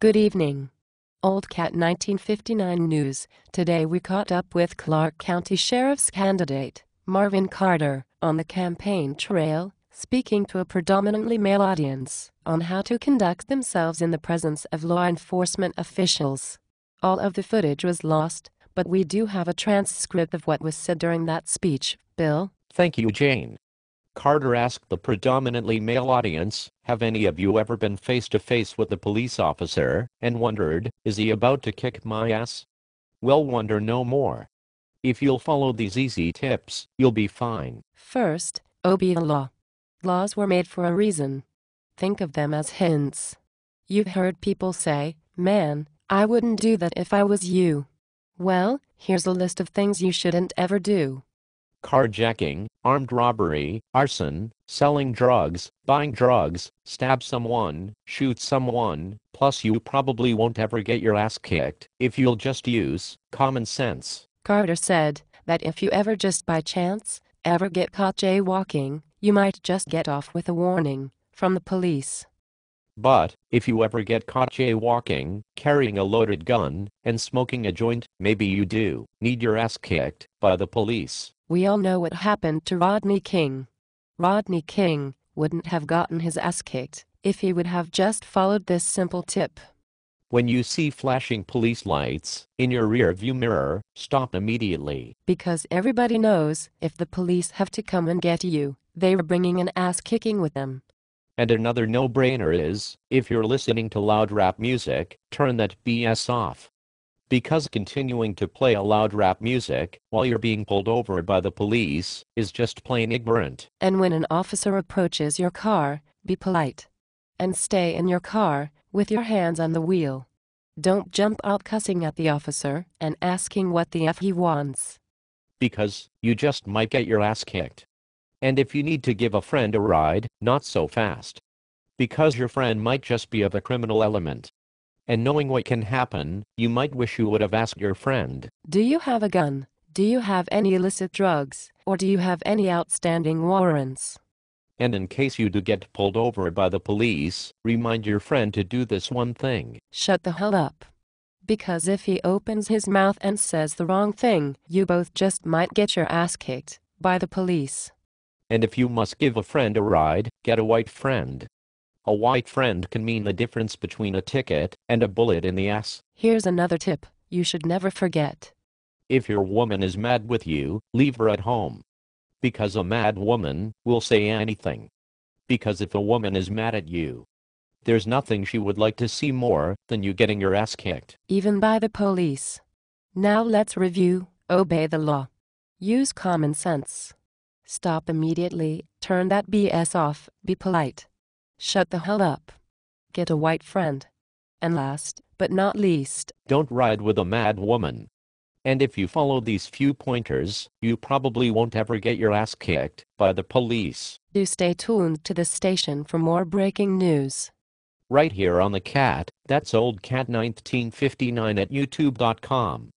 Good evening. Old Cat 1959 News. Today we caught up with Clark County Sheriff's candidate, Marvin Carter, on the campaign trail, speaking to a predominantly male audience on how to conduct themselves in the presence of law enforcement officials. All of the footage was lost, but we do have a transcript of what was said during that speech. Bill? Thank you, Jane. Carter asked the predominantly male audience, have any of you ever been face-to-face with a police officer and wondered, is he about to kick my ass? Well, wonder no more. If you'll follow these easy tips, you'll be fine. First, obey the law. Laws were made for a reason. Think of them as hints. You've heard people say, man, I wouldn't do that if I was you. Well, here's a list of things you shouldn't ever do. Carjacking, armed robbery, arson, selling drugs, buying drugs, stab someone, shoot someone, plus you probably won't ever get your ass kicked if you'll just use common sense. Carter said that if you ever just by chance ever get caught jaywalking, you might just get off with a warning from the police. But if you ever get caught jaywalking, carrying a loaded gun, and smoking a joint, maybe you do need your ass kicked by the police. We all know what happened to Rodney King. Rodney King wouldn't have gotten his ass kicked if he would have just followed this simple tip. When you see flashing police lights in your rear-view mirror, stop immediately. Because everybody knows if the police have to come and get you, they are bringing an ass kicking with them. And another no-brainer is, if you're listening to loud rap music, turn that BS off. Because continuing to play loud rap music while you're being pulled over by the police is just plain ignorant. And when an officer approaches your car, be polite. And stay in your car with your hands on the wheel. Don't jump out cussing at the officer and asking what the F he wants. Because you just might get your ass kicked. And if you need to give a friend a ride, not so fast. Because your friend might just be of a criminal element. And knowing what can happen, you might wish you would have asked your friend. Do you have a gun? Do you have any illicit drugs? Or do you have any outstanding warrants? And in case you do get pulled over by the police, remind your friend to do this one thing. Shut the hell up. Because if he opens his mouth and says the wrong thing, you both just might get your ass kicked by the police. And if you must give a friend a ride, get a white friend. A white friend can mean the difference between a ticket and a bullet in the ass. Here's another tip you should never forget. If your woman is mad with you, leave her at home. Because a mad woman will say anything. Because if a woman is mad at you, there's nothing she would like to see more than you getting your ass kicked. Even by the police. Now let's review. Obey the law. Use common sense. Stop immediately, turn that BS off, be polite. Shut the hell up. Get a white friend. And last, but not least, don't ride with a mad woman. And if you follow these few pointers, you probably won't ever get your ass kicked by the police. Do stay tuned to the station for more breaking news. Right here on the Cat, that's Old Cat 1959 at youtube.com.